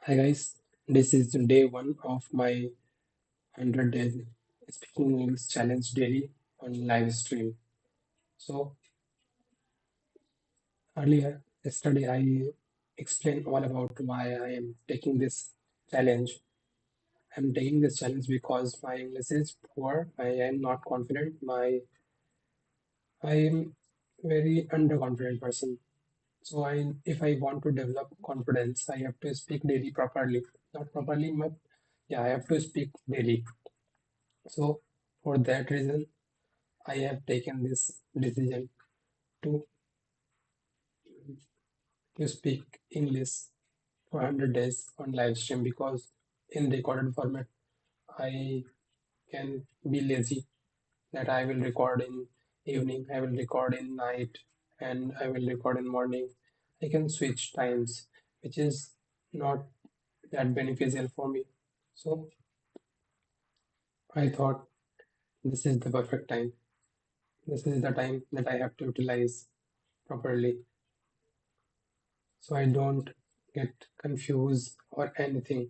Hi guys, this is day one of my 100 days speaking English challenge daily on live stream. So earlier yesterday I explained all about why I am taking this challenge. I'm taking this challenge because my English is poor. I am not confident. I am very underconfident person. So if I want to develop confidence, I have to speak daily properly. Not properly, but yeah, I have to speak daily. So for that reason, I have taken this decision to, to speak English for 100 days on live stream because in recorded format, I can be lazy that I will record in evening, I will record in night, and I will record in morning. I can switch times, which is not that beneficial for me. So I thought this is the perfect time. This is the time that I have to utilize properly so I don't get confused or anything.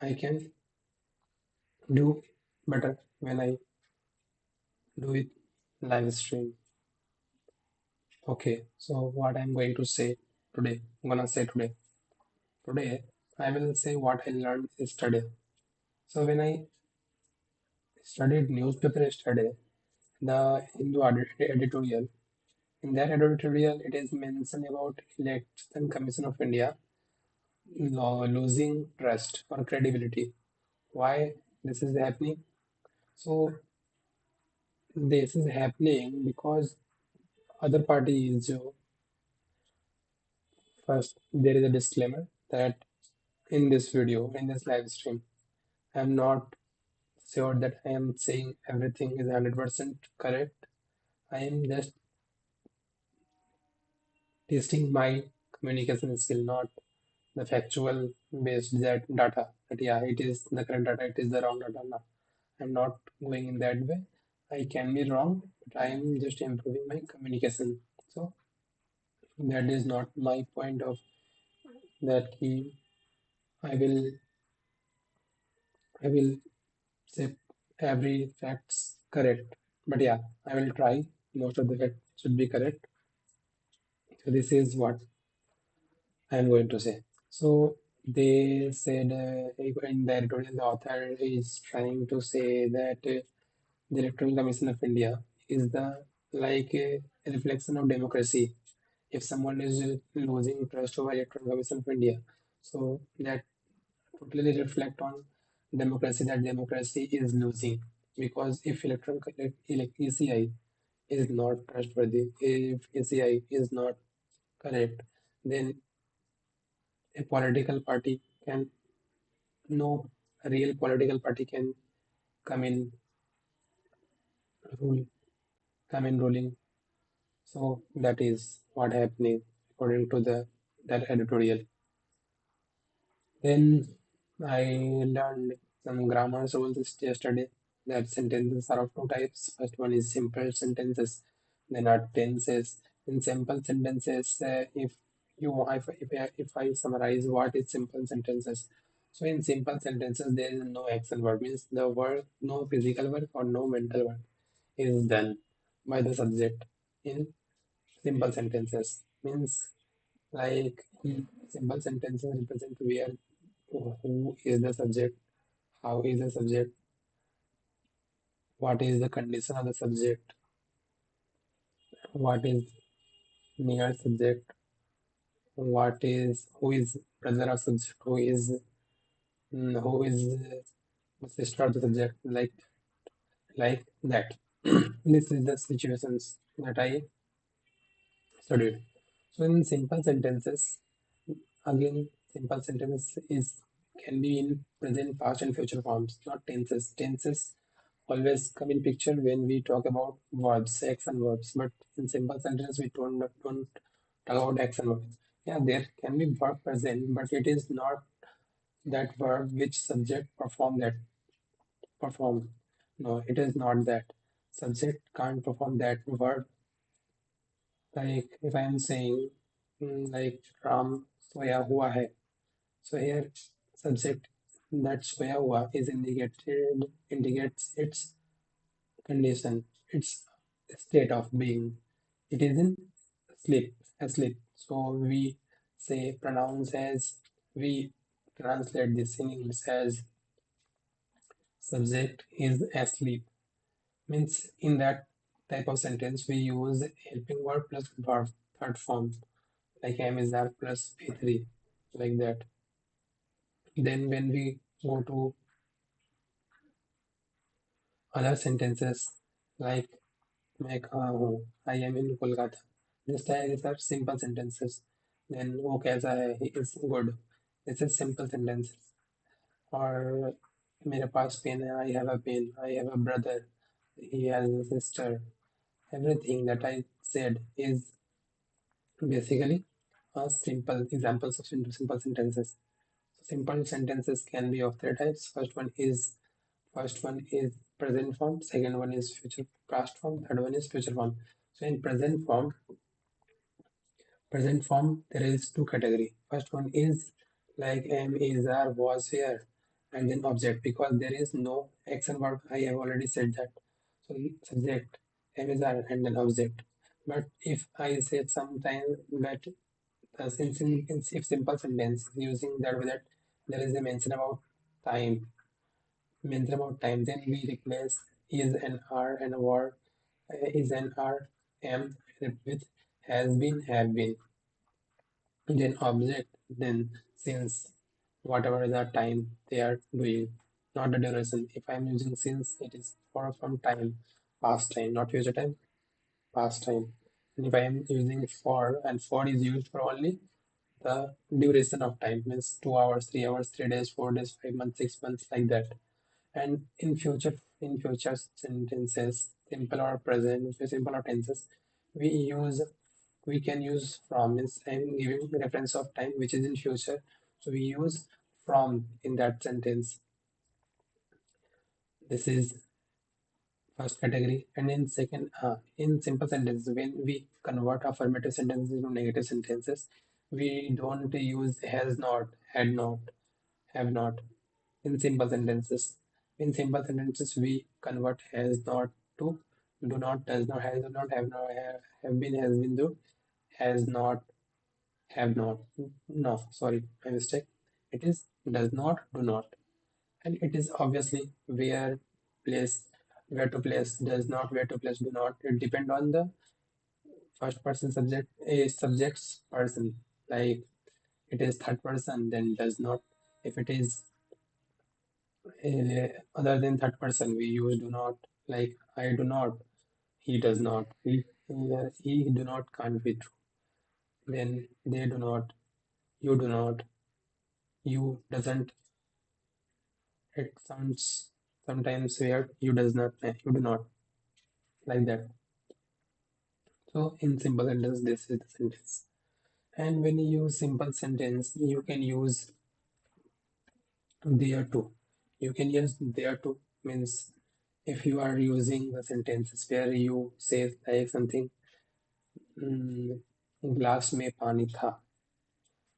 I can do better when I do it live stream. Okay, so what I'm going to say today, I'm gonna say today. Today, I will say what I learned yesterday. So when I studied newspaper yesterday, the Hindu editorial, in that editorial, it is mentioned about Election Commission of India losing trust or credibility. Why this is happening? So this is happening because other party is first there is a disclaimer that in this video, in this live stream, I'm not sure that I am saying everything is 100% correct. I am just testing my communication skill, not the factual based that data. That yeah, it is the correct data, it is the wrong data. No, I'm not going in that way. I can be wrong, but I am just improving my communication. So that is not my point of that key. I will I will say every facts correct. But yeah, I will try. Most of the facts should be correct. So this is what I am going to say. So they said in the editorial, the author is trying to say that the Electoral Commission of India is the like a reflection of democracy. If someone is losing trust over Electoral Commission of India, so that totally reflect on democracy that democracy is losing because if ECI is not trustworthy, if ECI is not correct, then a political party can no real political party can come in rule come in ruling. So that is what happening according to the that editorial. Then I learned some grammar rules yesterday that sentences are of two types. First one is simple sentences, then are tenses. In simple sentences, if you if I summarize what is simple sentences, so in simple sentences there is no action verb means the word no physical work or no mental work is done by the subject in simple sentences means like simple sentences represent where who is the subject, how is the subject, what is the condition of the subject, what is near subject, what is who is brother of subject, who is the sister of the subject, like that. This is the situations that I studied. So in simple sentences, again, simple sentence is can be in present, past, and future forms, not tenses. Tenses always come in picture when we talk about verbs, action verbs. But in simple sentence, we don't talk about action verbs. Yeah, there can be verb present, but it is not that verb which subject perform. No, it is not that. Subject can't perform that verb. Like if I am saying like Ram soya hua hai, So here subject that soya hua is indicates its condition, its state of being. It is in sleep, asleep. So we say pronounce as we translate this in English as subject is asleep. Means in that type of sentence we use helping word plus verb third form like am is are plus p3 like that. Then when we go to other sentences like मैं कहाँ हूँ, I am in Kolkata. These are simple sentences. Then वो कैसा है, he is good. This is simple sentences. और मेरे पास pen है, I have a pen. I have a brother. He has a sister. Everything that I said is basically a simple examples of simple sentences. Simple sentences can be of three types. First one is present form. Second one is future past form. Third one is future form. So in present form there is two category. First one is like am, is, are, was, here, and then object because there is no action verb. I have already said that. So subject, am, is, are, and then object. But if I say sometime that if simple sentence using that there is a mention about time, then we replace is and are and were, is and are, am with has been, have been, then object, then since, whatever the time they are doing, not the duration. If I'm using since, it is for from time, past time, not future time, past time. And if I am using for, and for is used for only the duration of time, means 2 hours, 3 hours, 3 days, 4 days, 5 months, 6 months, like that. And in future sentences, simple or present, simple or tenses, we use we can use from, means I'm giving reference of time which is in future. So we use from in that sentence. This is first category. And in second, in simple sentences, when we convert affirmative sentences into negative sentences, we don't use has not, had not, have not in simple sentences. In simple sentences, we convert has not to do not, does not, has not, have not, have been, has been, do, has not, have not. No, sorry, my mistake. It is does not, do not. And it is obviously place, where to place, does not, where to place, do not. It depend on the first person subject, a subject's person. Like it is third person, then does not. If it is other than third person, we use do not. Like I do not, he does not, he do not can't be true. Then they do not, you do not, you doesn't. It sounds sometimes weird. You does not, you do not, like that. So in simple sentence, this is the sentence. And when you use simple sentence, you can use there to. You can use there to means if you are using the sentences where you say like something, glass में पानी था.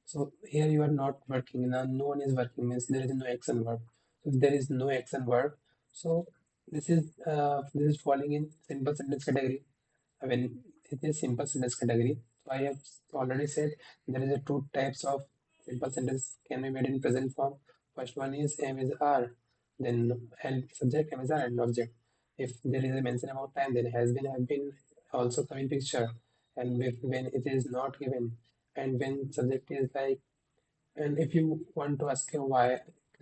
So here you are not working. Now no one is working means there is no action verb. So there is no action verb. So this is falling in simple sentence category. I mean it is simple sentence category. So I have already said there is a two types of simple sentence can be made in present form. First one is am is are, then and subject am is are and object. If there is a mention about time, then has been, have been also come in picture. And when it is not given, and when subject is like, and if you want to ask him why,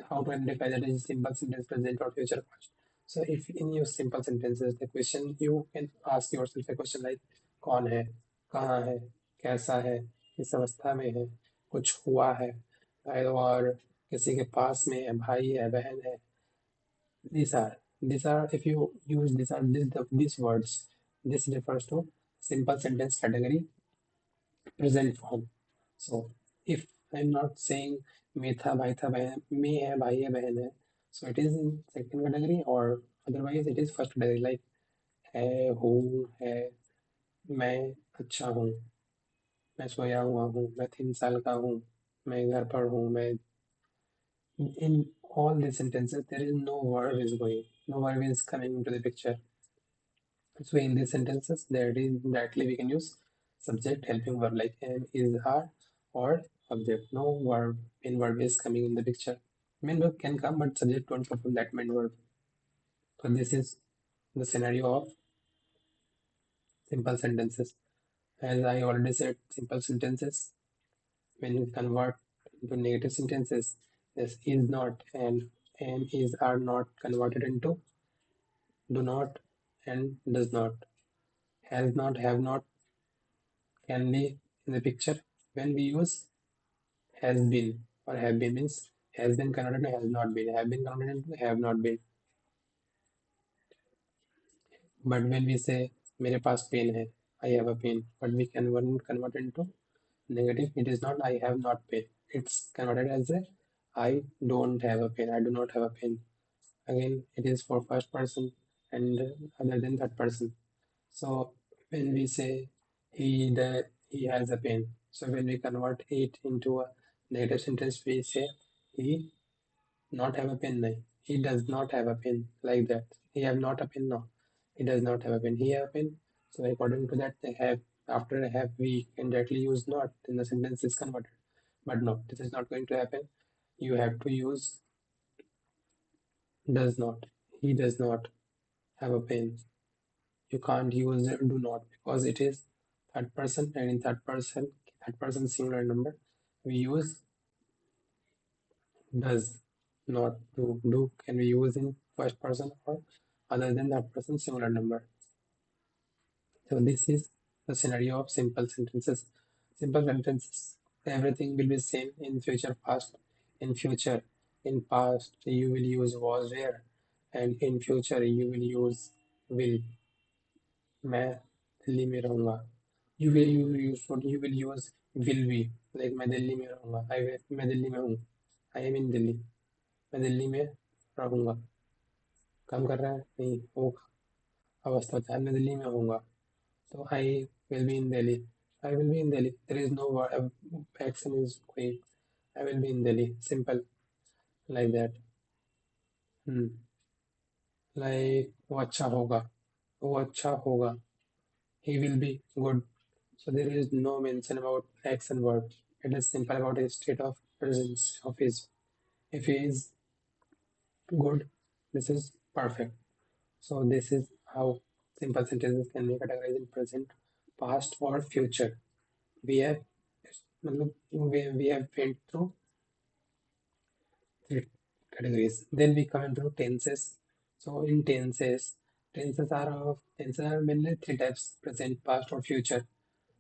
how to identify that is simple sentence, present or future past. So if in your simple sentences, the question you can ask yourself a question like कौन है, कहाँ है, कैसा है, किस अवस्था में है, कुछ हुआ है, और किसी के पास में है, भाई है, बहन है. These are if you use these words, this refers to simple sentence category present form. So if I'm not saying मैं था भाई था बहन, मैं है भाई है बहन है, so it is in second category or otherwise it is first category like है, हूँ, है, मैं अच्छा हूँ, मैं सोया हुआ हूँ, मैं 3 साल का हूँ, मैं घर पर हूँ, मैं In all these sentences, there is no verb is going, no verb is coming into the picture. So in these sentences, there is directly we can use subject helping verb like am, is, are, or object. No verb, main verb is coming in the picture. Main verb can come, but subject don't perform that main verb. So this is the scenario of simple sentences. As I already said, simple sentences when you convert into negative sentences, this is not and am, is, are not converted into do not and does not. Has not, have not can be in the picture when we use has been or have been means has been converted to has not been, have been converted into have not been. But when we say मेरे पास pen है, I have a pain, but we can convert into negative. It is not I have not pain. It's converted as a I don't have a pain. I do not have a pain. Again, it is for first person and other than third person. So when we say he has a pen, so when we convert it into a negative sentence, we say he not have a pen. No. He does not have a pen like that. He have not a pen. No, he does not have a pen. He have a pen. So according to that, they have after a have we can directly use not in the sentence is converted. But no, this is not going to happen. You have to use does not. He does not have a pen. You can't use do not because it is third person and in third person singular number we use does not do can be used in first person or other than that person singular number. So this is the scenario of simple sentences everything will be same in future past in future in past you will use was where and in future you will use will मैं दिल्ली में रहूंगा you will use will be like मैं दिल्ली में रहूंगा मैं दिल्ली में हूँ I am in Delhi मैं दिल्ली में रहूंगा काम कर रहा है नहीं होगा अवस्था होता है मैं दिल्ली में होऊंगा तो I will be in Delhi I will be in Delhi there is no action is going I will be in Delhi simple like that like वो अच्छा होगा he will be good. So there is no mention about action verb. It is simple about his state of presence of his. If he is good, this is perfect. So this is how simple sentences can be categorized in present, past, or future. We have we have went through three categories. Then we come into tenses. So in tenses are mainly three types: present, past, or future.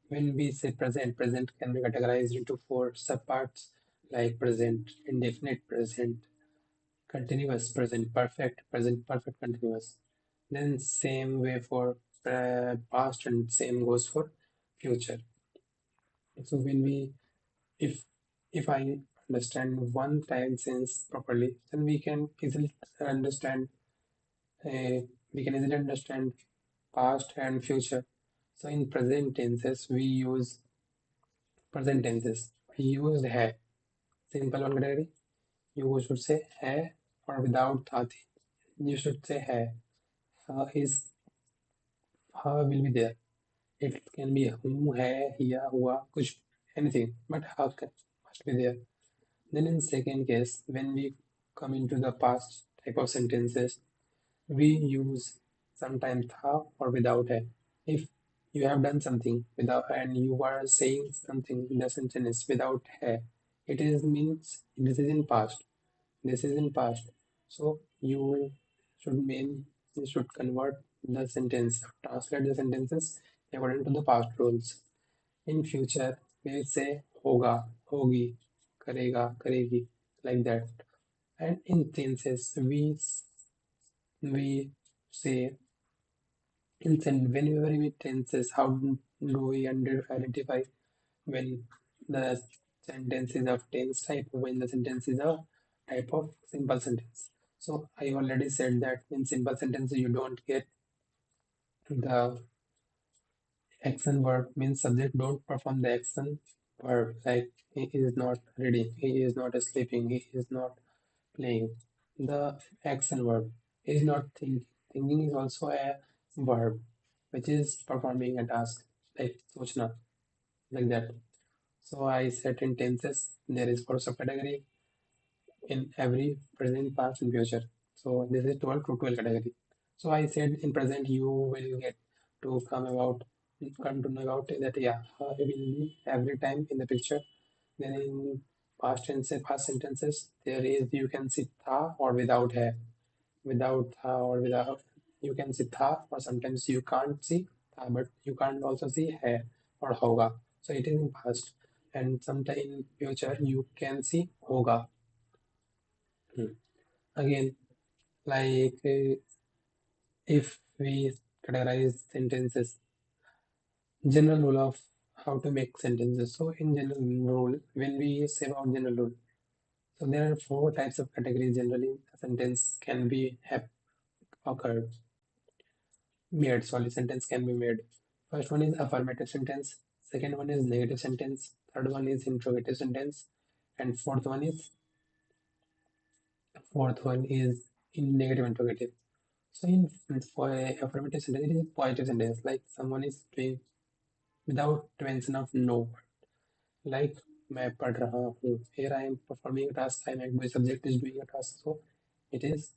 When we say present, present can be categorized into four subparts like present, indefinite present, continuous present, present perfect, continuous. Then same way for past and same goes for future. So when we, if I understand one time sense properly, then understand, we can easily understand past and future. So in present tenses, we use present tenses. We use have. Simple one category. You should say है or without thati. You should say है. Is will be there. It can be who, है, हिया, हुआ, कुछ anything, but must be there. Then in second case, when we come into the past type of sentences, we use sometimes tha or without hai. If you have done something without and you are saying something in the sentence without hai, it is means this is in past. This is in past. So should mean you should convert the sentence, translate the sentences according to the past rules. In future, we will say hoga, hogi, karega, karegi, like that. And in tenses, we say whenever we tenses, how do we identify when the sentence is of tense type, when the sentence is a type of simple sentence. So I already said that in simple sentences you don't get the action verb means subject don't perform the action verb like he is not reading, he is not sleeping, he is not. playing. The action verb is not thinking. Thinking is also a verb, which is performing a task, like sochna, like that. So I said in tenses, there is four subcategory in every present, past, and future. So this is 12 to 12 category. So I said in present you will get to come to know about that yeah, will be every time in the picture. Then in past sentences, there is you can see tha or without hai, without tha or without. You can see tha, or sometimes you can't see tha, but you can't also see hai or hoga. So it is in past, and sometime in future you can see hoga. Hmm. Again, like if we categorize sentences, general rule of how to make sentences. So in general rule, when we say about general rule, so there are four types of categories generally a sentence can be have occurred, made, sorry, sentence can be made. First one is affirmative sentence, second one is negative sentence, third one is interrogative sentence, and fourth one is in negative interrogative. So in for a affirmative sentence, it is a positive sentence, like someone is doing without mention of no, like मैं पढ़ रहा हूँ. Here I am performing a task. I am my subject is doing a task, so it is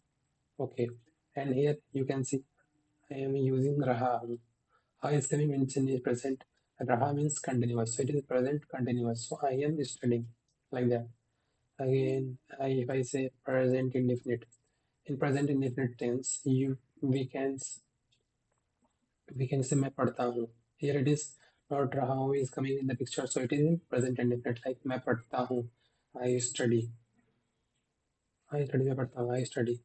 okay. And here you can see I am using रहा हूँ. How is coming mention is present. Raha means continuous, so it is present continuous. So I am studying, like that. Again, if I say present indefinite, in present indefinite tense, we can say मैं पढ़ता हूँ. Here it is not रहा हूँ is coming in the picture, so it is in present indefinite, like मैं पढ़ता हूँ. I study. I study मैं पढ़ता हूँ. I study.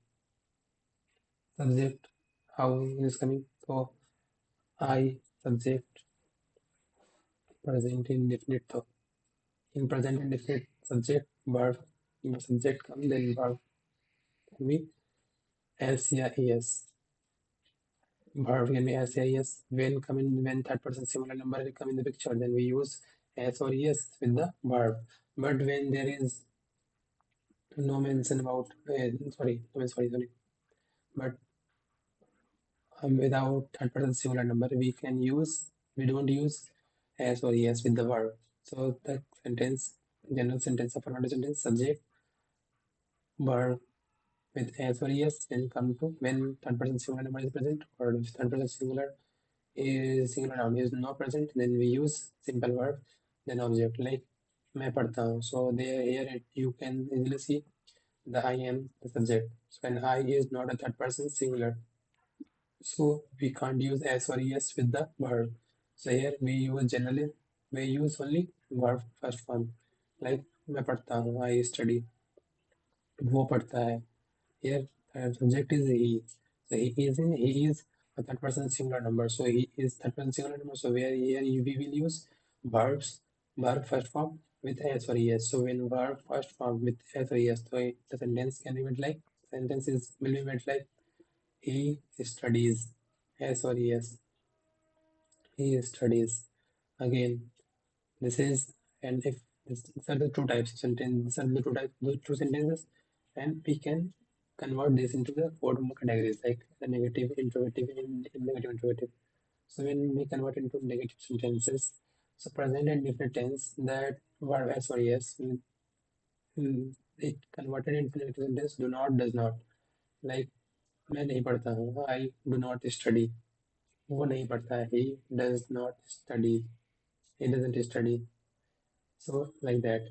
Subject how is coming. So I subject present indefinite. So in present indefinite subject verb, in subject come then verb can be s या es. Verb can be s या es. When third person singular number will come in the picture, then we use s or es with the verb. But when there is no mention about sorry, but without third person singular number, we don't use s or es with the verb. So the sentence, general sentence, affirmative sentence, subject, verb with as or yes when come to when third person singular number is present, or if third person singular noun is not present, then we use simple verb, then object, like मैं पढ़ता हूँ. So there here you can easily see the I am the subject. So when I is not a third person singular, so we can't use as or yes with the verb. So here we use only verb first form, like मैं पढ़ता हूँ, I study. वो पढ़ता है. Here, subject is he. So he is a third person singular number. So he is third person singular number. So where here we will use verbs, verb first form with s or es. So when verb first form with s or es, so the sentence can be made like will be made like he studies, s or es. He studies. Again, this is and if these are the two types of sentence, these are the two sentences, and we can convert this into the four more categories like the negative, interrogative, and negative interrogative. So when we convert into negative sentences, so present and definite tense, that verb as or yes, it converted into negative sentence do not, does not. Like मैं नहीं पढ़ता हूँ, I do not study. वो नहीं पढ़ता है, he does not study. He doesn't study. So like that.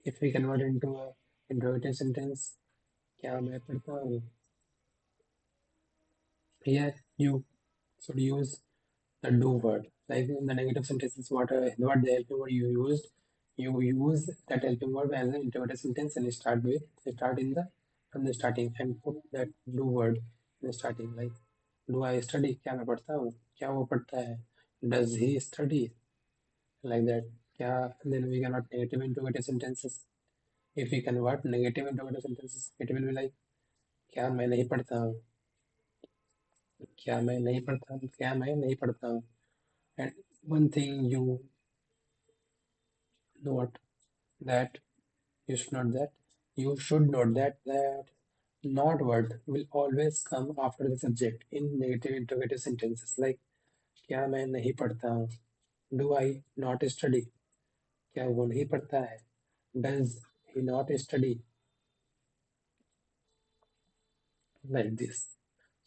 If we convert into a interrogative sentence, क्या मैं पढ़ता हूँ? Here you should use the do word. Like in the negative sentences, what the helping word you used, you use that helping word as an interrogative sentence and start in the from the starting and put that do word in the starting. Like do I study? क्या मैं पढ़ता हूँ? क्या वो पढ़ता है? Does he study? Like that. क्या then we cannot negative interrogative sentences. If we convert negative interrogative sentences, it will be like क्या मैं नहीं पढ़ता हूँ? क्या मैं नहीं पढ़ता हूँ? क्या मैं नहीं पढ़ता हूँ? And one thing you note that you should note that You should note that not word will always come after the subject in negative interrogative sentences like क्या मैं नहीं पढ़ता हूँ? Do I not study? क्या वो नहीं पढ़ता है? Does he not study? Like this.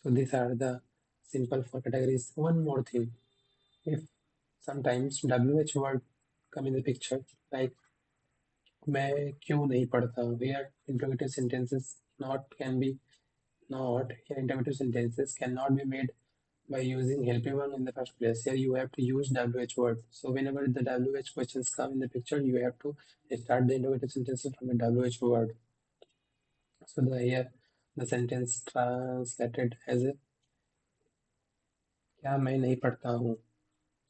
So these are the simple four categories. One more thing, if sometimes WH word come in the picture, like मैं क्यों नहीं पढ़ता हूँ? Here interrogative sentences not can be not here interrogative sentences cannot be made by using helping verb in the first place. Here you have to use WH word. So whenever the WH questions come in the picture, you have to start the interrogative sentences from the WH word. So the here the sentence translated as a क्या मैं नहीं पढ़ता हूँ?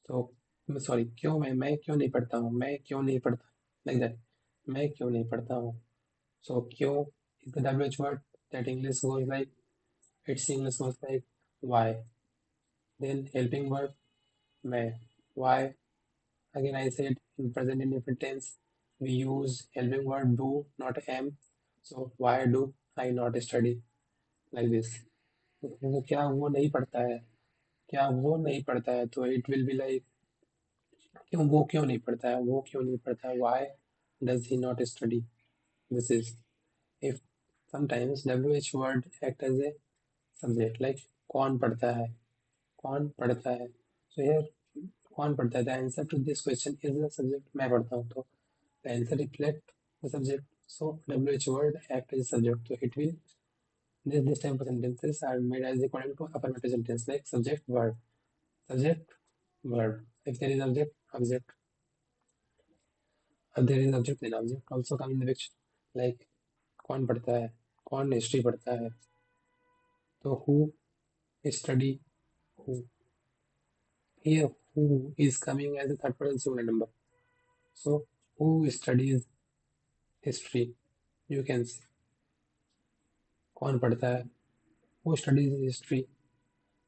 तो sorry क्यों मैं क्यों नहीं पढ़ता हूँ? मैं क्यों नहीं पढ़ता? Like that. मैं क्यों नहीं पढ़ता हूँ? So क्यों is the WH word that English goes like its English goes like why. Then helping verb मैं. Why? Again, I said in present indefinite tense, we use helping verb do, not am. So why do I not study like this? वो क्या वो नहीं पढ़ता है? क्या वो नहीं पढ़ता है? तो it will be like क्यों वो क्यों नहीं पढ़ता है? वो क्यों नहीं पढ़ता है? Why does he not study? This is if sometimes WH word act as a subject like कौन पढ़ता है? कौन पढ़ता है? So here कौन पढ़ता है? The answer to this question is the subject मैं पढ़ता हूँ तो the answer reflect the subject. So WH word act as a subject. So it will this type of sentences are made as according to affirmative sentence like subject verb. If there is object. If there is object then object also come in the picture. Like कौन पढ़ता है? कौन history पढ़ता है? तो who study who. Here who is coming as a third person singular number. So who studies history? You can say कौन पढ़ता है? Who studies history?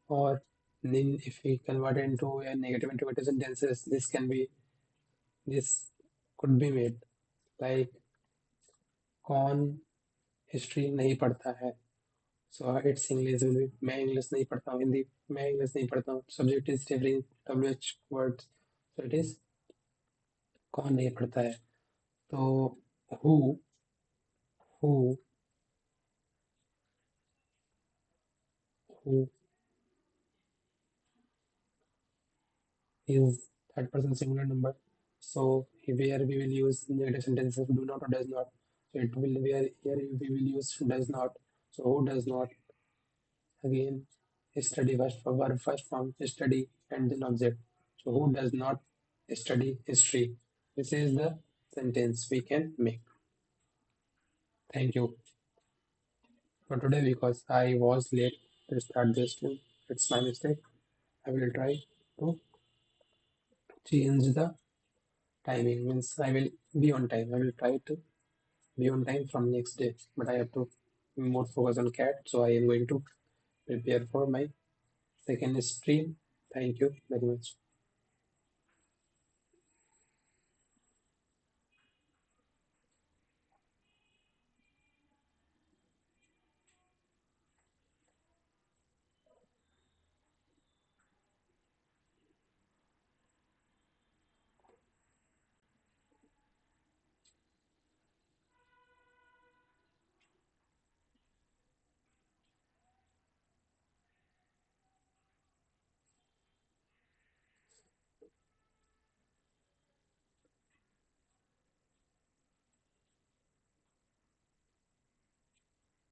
Or then if we convert it into a negative interrogative sentences, this could be made like कौन history नहीं पढ़ता है? So its English will be मैं English नहीं पढ़ता हूँ. हिंदी मैं इंग्लिश नहीं पढ़ता हूँ. Subject is different WH words. So it is कौन नहीं पढ़ता है? तो who who who is third person singular number. So where we will use negative sentences do not or does not. So it will where here we will use does not. So who does not? Again, study first for verb first form study and then object. So who does not study history? This is the sentence we can make. Thank you for today because I was late to start this too. It's my mistake. I will try to change the timing. Means I will be on time. I will try to be on time from next day. But I have to more focus on cat. So I am going to prepare for my second stream. Thank you very much.